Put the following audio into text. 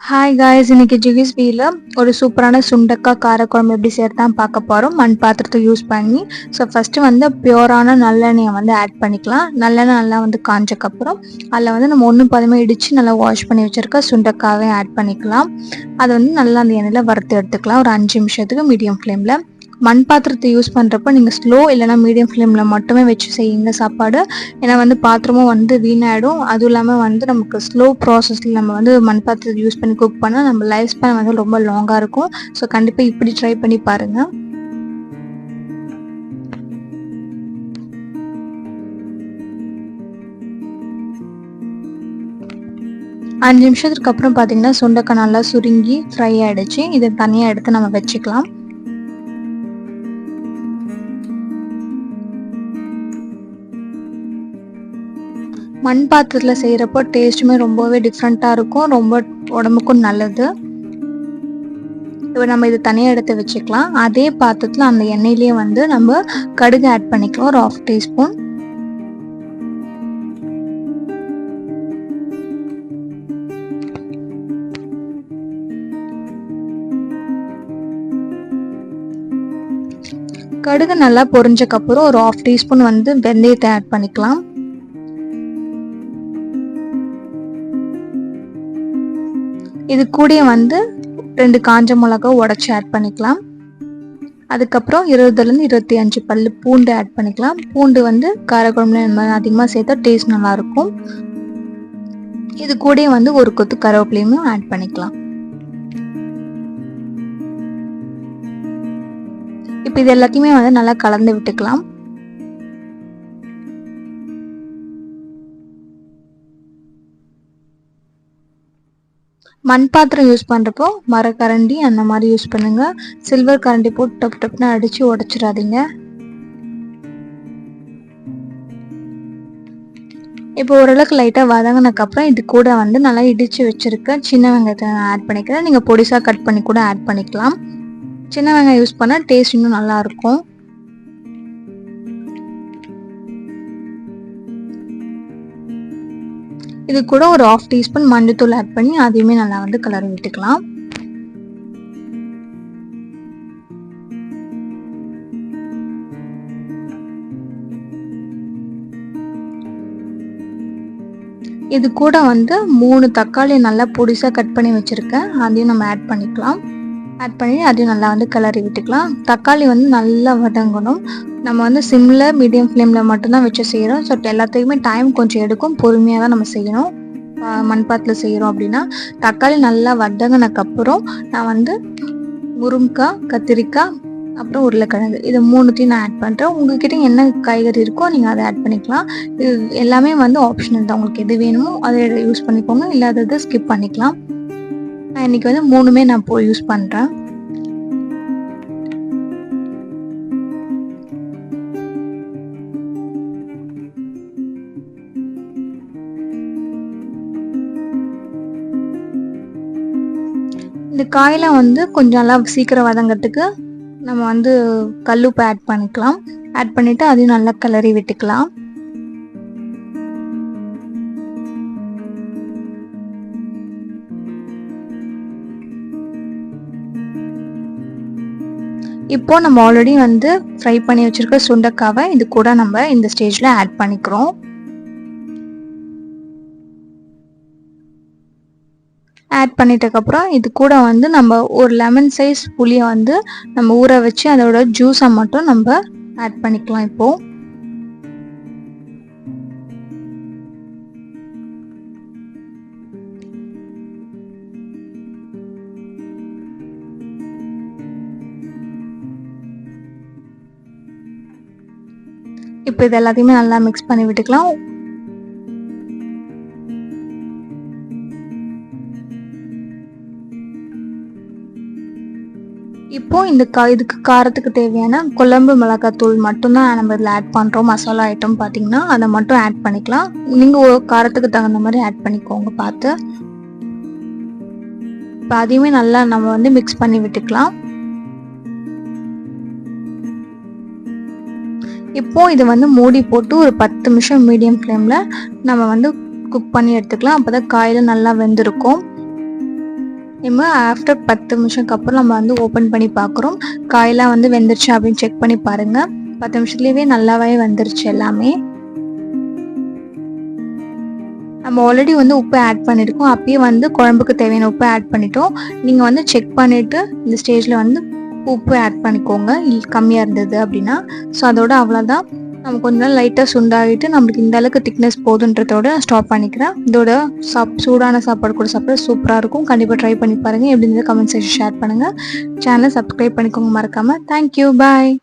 Hi guys, இன்னைக்கு ஜிகிஸ்பியில் ஒரு சூப்பரான சுண்டக்காய் காரக்குழம்பு எப்படி சேர்த்தான் பார்க்க போகிறோம். மண் பாத்திரத்தை யூஸ் பண்ணி. ஸோ ஃபஸ்ட்டு வந்து பியூரான நல்லெண்ணெயை வந்து ஆட் பண்ணிக்கலாம். நல்லெண்ணெய் நல்லா வந்து காஞ்சக்கப்புறம் அதில் வந்து நம்ம ஒன்று பதமே இடித்து நல்லா வாஷ் பண்ணி வச்சுருக்க சுண்டக்காவே ஆட் பண்ணிக்கலாம். அதை வந்து நல்லா அந்த எண்ணெயில் வறுத்து எடுத்துக்கலாம் ஒரு 5 நிமிஷத்துக்கு மீடியம் ஃப்ளேமில். மண் பாத்திரத்தை யூஸ் பண்ணுறப்ப நீங்கள் ஸ்லோ இல்லைனா மீடியம் ஃப்ளேமில் மட்டுமே வச்சு செய்யுங்க சாப்பாடு. ஏன்னா வந்து பாத்திரமும் வந்து வீணாயிடும். அதுவும் இல்லாமல் வந்து நமக்கு ஸ்லோ ப்ராசஸில் நம்ம வந்து மண் பாத்திரத்தை யூஸ் பண்ணி குக் பண்ணால் நம்ம லைஃப் ஸ்பேன் வந்து ரொம்ப லாங்காக இருக்கும். ஸோ கண்டிப்பாக இப்படி ட்ரை பண்ணி பாருங்கள். அஞ்சு நிமிஷத்துக்கு அப்புறம் பார்த்தீங்கன்னா சுண்டக்காய் நல்லா சுருங்கி ஃப்ரை ஆகிடுச்சு. இதை தனியாக எடுத்து நம்ம வச்சுக்கலாம். மண் பாத்திரத்தில் செய்கிறப்போ டேஸ்ட்டுமே ரொம்பவே டிஃப்ரெண்ட்டாக இருக்கும். ரொம்ப உடம்புக்கும் நல்லது. இப்போ நம்ம இது தனியாக எடுத்து வச்சுக்கலாம். அதே பாத்திரத்தில் அந்த எண்ணெயிலேயே வந்து நம்ம கடுகு ஆட் பண்ணிக்கலாம் ஒரு 1/2 டீஸ்பூன். கடுகு நல்லா பொரிஞ்சக்கப்புறம் ஒரு 1/2 டீஸ்பூன் வந்து வெந்தயத்தை ஆட் பண்ணிக்கலாம். இது கூட வந்து 2 காஞ்ச மிளகா உடச்சி ஆட் பண்ணிக்கலாம். அதுக்கப்புறம் 20லேருந்து 25 பல்லு பூண்டு ஆட் பண்ணிக்கலாம். பூண்டு வந்து காரக்குழம்புல அதிகமாக சேர்த்தா டேஸ்ட் நல்லாயிருக்கும். இது கூட வந்து ஒரு கொத்து கருவேப்பிலையும் ஆட் பண்ணிக்கலாம். இப்போ இது எல்லாத்தையுமே வந்து நல்லா கலந்து விட்டுக்கலாம். மண் பாத்திரம் யூஸ் பண்ணுறப்போ மரக்கரண்டி அந்த மாதிரி யூஸ் பண்ணுங்க. சில்வர் கரண்டி போட்டு டப் டப்னு அடித்து உடச்சிடாதீங்க. இப்போ ஓரளவுக்கு லைட்டாக வதங்கினக்கப்புறம் இது கூட வந்து நல்லா இடித்து வச்சுருக்க சின்ன வெங்காயத்தை நான் ஆட் பண்ணிக்கிறேன். நீங்கள் பொடிசாக கட் பண்ணி கூட ஆட் பண்ணிக்கலாம். சின்ன வெங்காயம் யூஸ் பண்ணால் டேஸ்ட் இன்னும் நல்லாயிருக்கும். இது கூட ஒரு 1/2 டீஸ்பூன் மஞ்சள்தூள் ஆட் பண்ணி அதையுமே நல்லா வந்து கலரி விட்டுக்கலாம். இது கூட வந்து 3 தக்காளி நல்லா பொடிசா கட் பண்ணி வச்சிருக்கேன். அதையும் நம்ம ஆட் பண்ணிக்கலாம். ஆட் பண்ணி அதையும் நல்லா வந்து கிளறி விட்டுக்கலாம். தக்காளி வந்து நல்லா வதங்கணும். நம்ம வந்து சிம்ல மீடியம் ஃப்ளேமில் மட்டும்தான் வச்சு செய்கிறோம். ஸோ எல்லாத்துக்குமே டைம் கொஞ்சம் எடுக்கும். பொறுமையாக தான் நம்ம செய்யணும். மண் பாத்திரத்தில் செய்கிறோம் அப்படின்னா தக்காளி நல்லா வதங்கினக்கப்புறம் நான் வந்து முருங்கைக்காய், கத்திரிக்காய், அப்புறம் உருளைக்கிழங்கு இது 3த்தையும் நான் ஆட் பண்ணுறேன். உங்ககிட்ட என்ன காய்கறி இருக்கோ நீங்கள் அதை ஆட் பண்ணிக்கலாம். இது எல்லாமே வந்து ஆப்ஷனல் தான். உங்களுக்கு எது வேணுமோ அதை யூஸ் பண்ணிக்கோங்க. இல்லாததை ஸ்கிப் பண்ணிக்கலாம். நான் இன்னைக்கு வந்து 3மே நான் யூஸ் பண்ணுறேன். இந்த காயெல்லாம் வந்து கொஞ்சம் நல்லா சீக்கிரம் வதங்கிறதுக்கு நம்ம வந்து கல்லுப்பு ஆட் பண்ணிக்கலாம். ஆட் பண்ணிவிட்டு அதையும் நல்லா கிளறி விட்டுக்கலாம். இப்போ நம்ம ஆல்ரெடி வந்து ஃப்ரை பண்ணி வச்சிருக்க சுண்டக்காவை இது கூட நம்ம இந்த ஸ்டேஜில் ஆட் பண்ணிக்கிறோம். ஆட் பண்ணிட்டதுக்கப்புறம் இது கூட வந்து நம்ம ஒரு லெமன் சைஸ் புளியை வந்து நம்ம ஊற வச்சு அதோட ஜூஸை மட்டும் நம்ம ஆட் பண்ணிக்கலாம். இப்போ இது எல்லாத்தையுமே நல்லா மிக்ஸ் பண்ணி விட்டுக்கலாம். இப்போ இந்த இதுக்கு காரத்துக்கு தேவையான குழம்பு மிளகாத்தூள் மட்டும்தான் நம்ம இதில் ஆட் பண்ணுறோம். மசாலா ஐட்டம் பார்த்தீங்கன்னா அதை மட்டும் ஆட் பண்ணிக்கலாம். நீங்கள் காரத்துக்கு தகுந்த மாதிரி ஆட் பண்ணிக்கோங்க பார்த்து. இப்போ அதையுமே நல்லா நம்ம வந்து மிக்ஸ் பண்ணி விட்டுக்கலாம். இப்போ இது வந்து மூடி போட்டு ஒரு 10 நிமிஷம் மீடியம் ஃப்ளேமில் நம்ம வந்து குக் பண்ணி எடுத்துக்கலாம். அப்போ தான் காயில் நல்லா வெந்திருக்கும். நம்ம ஆஃப்டர் 10 நிமிஷம்க்கு அப்புறம் நம்ம வந்து ஓப்பன் பண்ணி பார்க்குறோம். காயெல்லாம் வந்து வெந்துருச்சு அப்படின்னு செக் பண்ணி பாருங்கள். 10 நிமிஷத்துலேயே நல்லாவே வெந்துருச்சு எல்லாமே. நம்ம ஆல்ரெடி வந்து உப்பு ஆட் பண்ணியிருக்கோம். அப்பயே வந்து குழம்புக்கு தேவையான உப்பு ஆட் பண்ணிட்டோம். நீங்கள் வந்து செக் பண்ணிவிட்டு இந்த ஸ்டேஜில் வந்து உப்பு ஆட் பண்ணிக்கோங்க கம்மியாக இருந்தது அப்படின்னா. ஸோ அதோட அவ்வளோதான். நம்ம கொஞ்ச நாள் லைட்டாக சுண்டாகிட்டு நம்மளுக்கு இந்த அளவுக்கு திக்னஸ் போதுன்றதோட ஸ்டாப் பண்ணிக்கிறேன். இதோட சூடான சாப்பாடு கூட சாப்பிட சூப்பராக இருக்கும். கண்டிப்பாக ட்ரை பண்ணி பாருங்கள். எப்படி இருந்தது கமெண்ட் செக்ஷன் ஷேர் பண்ணுங்கள். சேனலை சப்ஸ்கிரைப் பண்ணிக்கோங்க மறக்காமல். தேங்க்யூ, பாய்.